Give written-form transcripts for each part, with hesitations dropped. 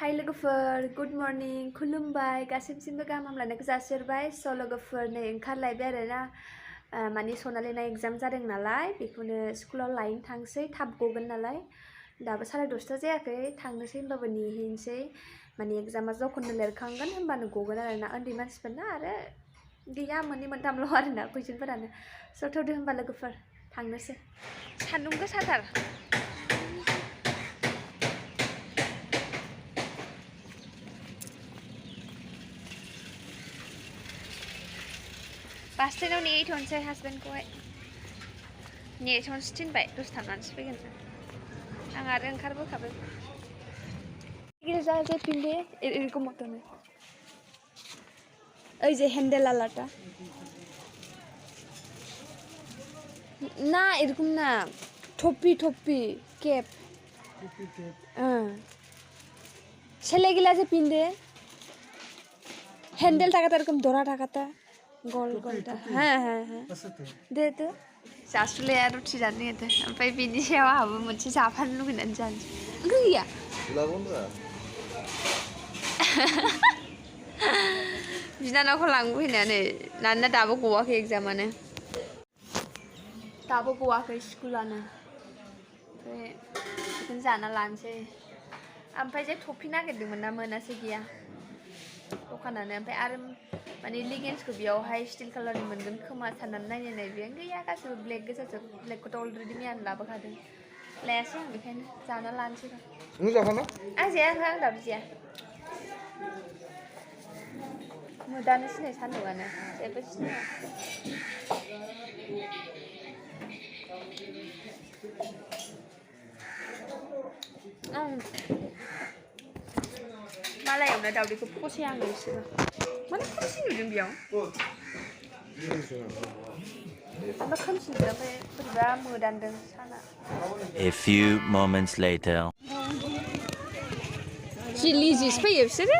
Hi Lwgwpwr, good morning, kulumbai, गासिनिसिम्बw gaham hamlaइखौ जासिहरबाय। Lwgwpwr नै ओंखारलायबाय आरोना माने Sonali ना एग्जाम जादों नालाय बेखौनो स्कुलाव लायनो थांसै थाब गगोन नालाय दाबो 10:30 जायाखै थांनोसै होमबाबो नेहैनोसै माने एग्जामा जखौनो लिरखांगोन होमबानो गगोन आरोना उन्दै मानसिफोरना आरो गैया मोननै मोनथामल' आरोना कुइसनफोरानो स' थौदो होमबा लोगोफोर थांनोसै सान्दुं गोसाथार Bus stand आव नेहैथ'नोसै हासबेन्डखौहाय नेथ'नोसै थिनबाय दसे थानानैसो फैगोन जों आं आरो ओंखारबोखाबाय गिर्जा जे पिंडे इरको मतने ओइ जे हैंडल आलाटा ना इरकम ना टोपी कैप सेले गिला जे पिंडे हैंडल थाकाता इरकम दोरा थाकाता गोल दा हाँ दे तो जासुले यार रुटि जानो दे ओमफ्राय बिनि सायाव आहाबो मोनसे जाफानो लुगैनानै जानोसै ओंख्रि गैया बिनानावखौ लांफैनानै नाना दाबो गवाखै एग्जामानो दाबो गवाखै स्कुलानो ओमफ्राय बेखौनो जाना लानोसै ओमफ्राय जे टफि नागिरदोंमोन ना मोनासै गैया दखानानो ओमफ्राय आरो माने लेगिन्सखौ बेयावहाय स्टिल कालारनि मोनगोन खोमा साननानै नायनाय बेयो गैया गासिबो ब्लेक गोजाजोब ब्लेकखौथ' अलरेडि मैयानो लाबोखादों लायासै आं बेखायनो जाना लानोसै र' जाखाना आं जाया आं दाबो जाया मोदानो सिनाय सान्दुंआनो जेबो सिनाया मालायावनो दावदैखौ फसाया आङो बिसोरो माने खोमसि नुदों बेयाव ओमफ्राय खोमसि नुदों ओमफ्राय बोरैबा मोदानदों साना A few moments later जिलि जिस फैयो बिसोरो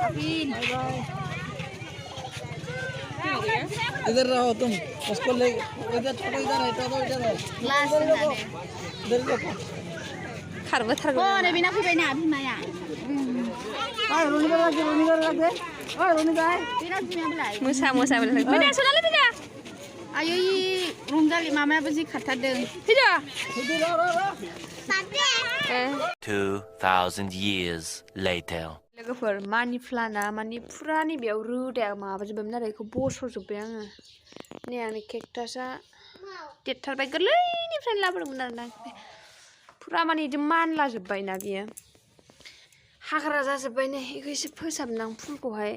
इधर रहो तुम उसको ले इधर छोड़ो इधर है तो इधर है लास्ट होननानै इधर देखो खारबोथारगौ अरे बिना फैबायना बिमाया रोनिगा लागे रोनिगा बिना बिमायाबोलाय मोसा फैदा सनालि फैदा आयै रंजालि मामायाबो जि खारथारदों फैदा 2000 years later लोगोफोर मानि प्लाना माने फुरा नैबेयाव रोदाया माबाजोब्बायमोन आरो बेखौ बस'जोब्बाय आङो नै आंनि केकटासआ देरथारबाय गोरलैनिफ्रायनो लाबोदोंमोन आरोना फुरा माने बिदि मानलाजोब्बाय ना बियो हाग्रा जाजोब्बाय नै बेखौ एसे फोसाबनां फुलखौहाय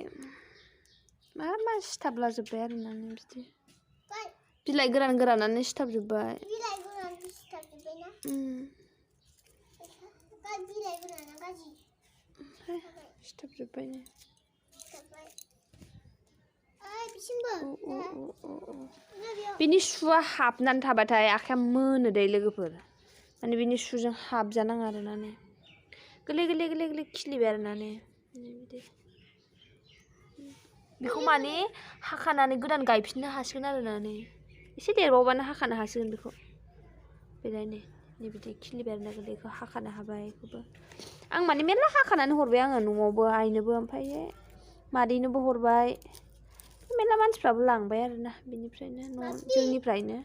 मा सिथाबलाजोब्बाय आरोना बिदि बिलाइ गोरानानो सिथाबजोब्बाय सिथाबजोब्बाय नै बिनि सुआ हाबनानै थाबाथाय आखाइया मोनो दै लोगोफोर माने बिनि सुजों हाबजानाङा आरोना नै गोरलै खिलिबाय आरोना नै बिदि बेखौ माने हाखानानै गोदान गायफिननो हासिगोन आरोना नै एसे देरबावबानो हाखानो हासिगोन बेखौ बेलाय नै बिदि खिलिबाय आरोना गोरलैखौ हाखानो हाबाय बेखौबो आं माने मेरला हाखानानै हरबाय आङो न'आवबो आइनोबो ओमफ्राय मादैनोबो हरबाय मेरला मानसिफ्राबो लांबाय आरोना बेनिफ्रायनो जोंनिफ्रायनो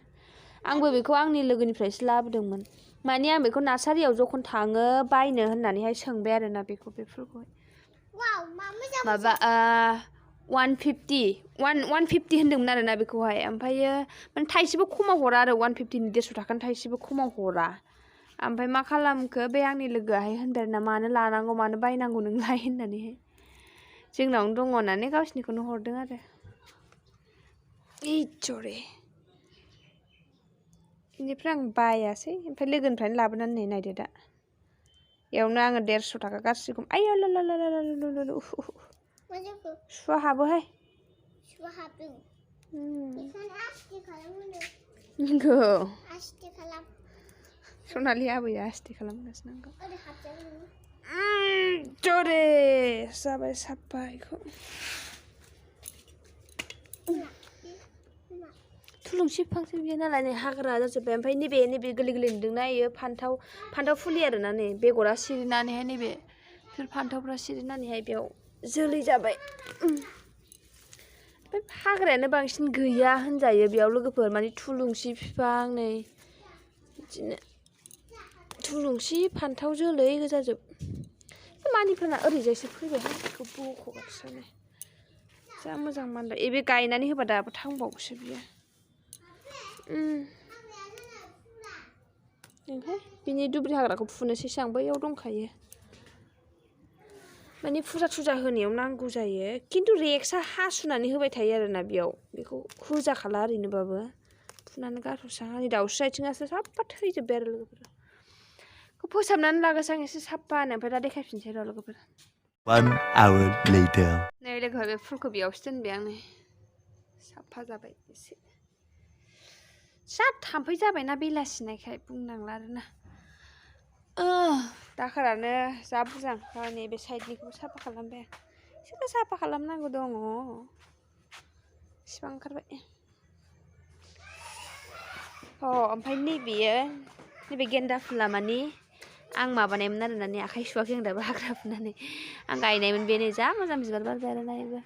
आंबो बेखौ आंनि लोगोनिफ्रायसो लाबोदोंमोन माने आं बेखौ नार्सारियाव जखन थाङो बायनो होननानैहाय सोंबाय आरोना बेखौ बे फुलखौ माबा 150 होनदोंमोन आरोना बेखौहाय ओमफ्रायो माने थाइसेबो खमाव हरा आरो 150नि 150 थाखानि थाइसेबो खमाव हरा ओमफ्राय मा खालामखो बे आंनि लोगोआहाय होनबाय आरोना मानो लानांगौ मानो बायनांगौ नोंलाय होननानैहाय जोंनावनो दङ होननानै गावसिनिखौनो हरदों आरो इजरे बेनिफ्राय आं बायासै ओमफ्राय लोगोनिफ्रायनो लाबोनानै नै नायदो दा बेयावनो आङो 150 थाखा गारसिगौ आयौ सुवा हाबोहाय सुवा हाबदों बेखायनो आस्थे खालामनो नंगौ आस्थे खालाम सनालि आबैया आस्थे खालामगासिनो आंखौ ओरै हाबजागोन जरे जाबाय साफा बेखौ थुलुंसि बिफांसो बियो नालाय नै हाग्रा जाजोब्बाय ओमफ्राय नैबे गोरलै नुदोंना बेयो फान्थाव फुलि आरोना नै बेगरा सिरिनानैहाय नैबे बेफोर फान्थावफ्रा सिरिनानैहाय बेयाव जोलै जाबाय। बे हाग्रायानो बांसिन गैया होनजायो बेयाव लोगोफोर माने थुलुंसि बिफां नै बिदिनो थुलुंसि फान्थाव जोलै गोजाजोब। मानिफोरना ओरैजायसो फैबायहाय बेखौ बख'गासिनो जा मोजां मानबाय बे गायनानै होबा दाबो थांबावोसो बियो। ओमफ्राय बिनि दुब्रि हाग्राखौ फुनोसै आं बैयाव दंखायो। माने फुजा थुजा होनायाव नांगौ जायो खिन्थु रेक्सआ हासुनानै होबाय थायो आरोना बेयाव बेखौ होजाखाला ओरैनोबाबो फुनानै गारहरसां आंनि दाउस्रि आथिङासो साफा थैजोब्बाय आरो लोगोफोर। बेखौ फोसाबनानै लागोसां एसे साफानो ओमफ्राय दा देखायफिनसै र' लोगोफोर। 1 hour later. नै लोगोफोर बे फुलखौ बेयावसो दोनबाय आं नै साफा जाबाय एसे। जा थाम्फै जाबायना बेलासिनायखाय बुंनांला आरोना। दाखोरानो जा बुरजा नैबे साइडनिखौबो साफा खालामबाय आं। एसेबो साफा खालामनांगौ दङ इसिबां ओंखारबाय। ओमफ्राय नैबे गेन्दा फुला मानि आं माबानायमोन आरोना नै आखाइ सुवाखै आं दाबो हाग्रा फुनानै आं गायनायमोन बे नै जा मोजां बिबार बारबाय आरोना बेबो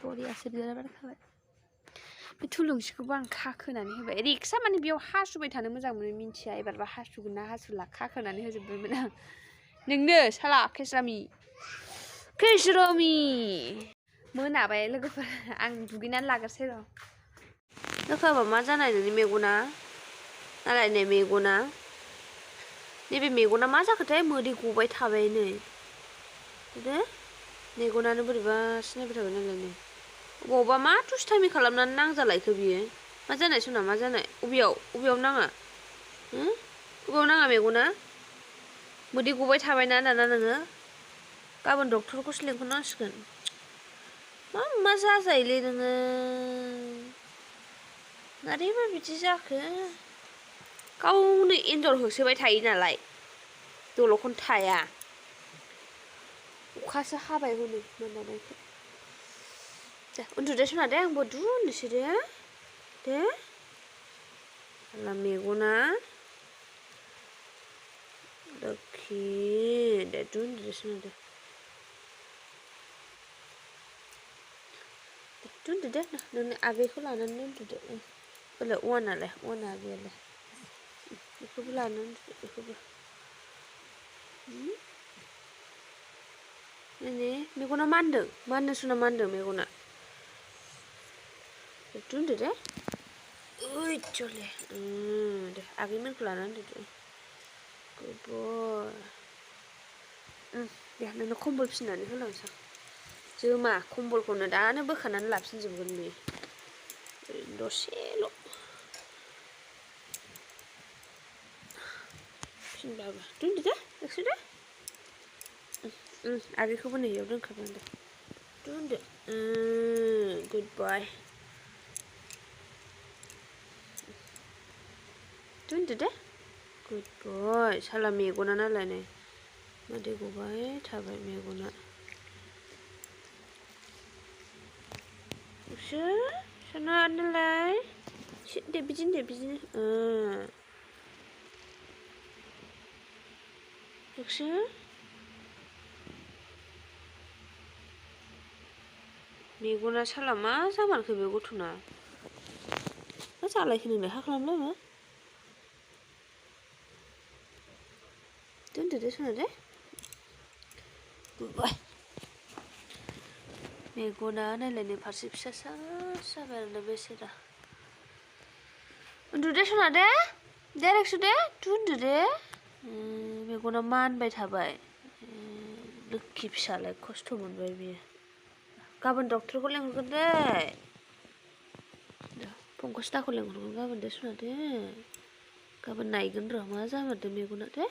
बरियासो बिबार बारखाबाय। बे थुलुंसिखौबो आं खाखोनानै होबाय रिक्सा माने बेयाव हासुबाय थानो मोजां मोनो मिन्थिया एबारबा हासुगोन ना हासुला खाखोनानै होजोब्बायमोन आं। नोंनो साला केस्रामि मोनाबाय लोगोफोर आं दुगैनानै लाग्रोसै र'। लोगोफोर मा जानाय नोंनि मेगना नालाय नै मेगना नैबे मेगना मा जाखोथाय मोदै गबाय थाबाय नै मेगनानो बोरैबा सिनायबाय थाबाय नालाय नै अबावबा मा दुस्थामि खालामनानै नांजालायखो बियो मा जानाय सना मा जानाय अबेयाव नाङा अबेयाव नाङा मेगना मोदै गबाय थाबायना दाना नोङो गाबोन डक्टरखौसो लेंहरनांसिगोन। मा जाजायोलै नोङो मारैबा बिदि जाखो गावनो एन्जर होसोबाय थायो नालाय दल'खौनो थाया अखासो हाबाय हनै मोनानायखाय। दे उन्दुदो सना दे आंबो उन्दुनोसै दे आला मेगना लोखि दे उन्दुदो सना दे उन्दुदो नोंनि आगैखौ लानानै उन्दुदो अना आगैयालाय बेखौबो लानानै उन्दुदो बेखौबो नै मेगना मानदों सना मानदों मेगना उन्दुदो दे ओइदजले दे आगैमोनखौ लानानै उन्दुदो गुड बय। दे नोंनो कम्बल फिननानै होलांसां जोमा कम्बलखौनो दानो बोखानानै लाफिनजोबगोन बियो ओरैनो दसेल' फिनबाबो उन्दुदो नोंसोरो आगैखौबो नै इयाव दोनखाबाय आं दे उन्दु गुड बय उन्दु दे गुड बय साला मेगना नालाय नै मोदै गबाय थाबाय मेगना सना नालाय दे बिदिनो मेगना साला मा जामारखो बे गथ'ना मा जालायखो नोंलाय हा खालामलाय उन्दुदो सना दे मेगना नायलाय नै फारसे फिसा जाबाय आरोना बेसेरा उन्दुदो सना दे रेक्सु दे उन्दुदो मेगना मानबाय थाबाय लोखि फिसालाय खस्थ' मोनबाय बियो गाबोन डक्टरखौ लेंहरगोन दे पंकज दाखौ लेंहरगोन गाबोन दे सना दे गाबोन नायगोन र' मा जामारदों मेगना दे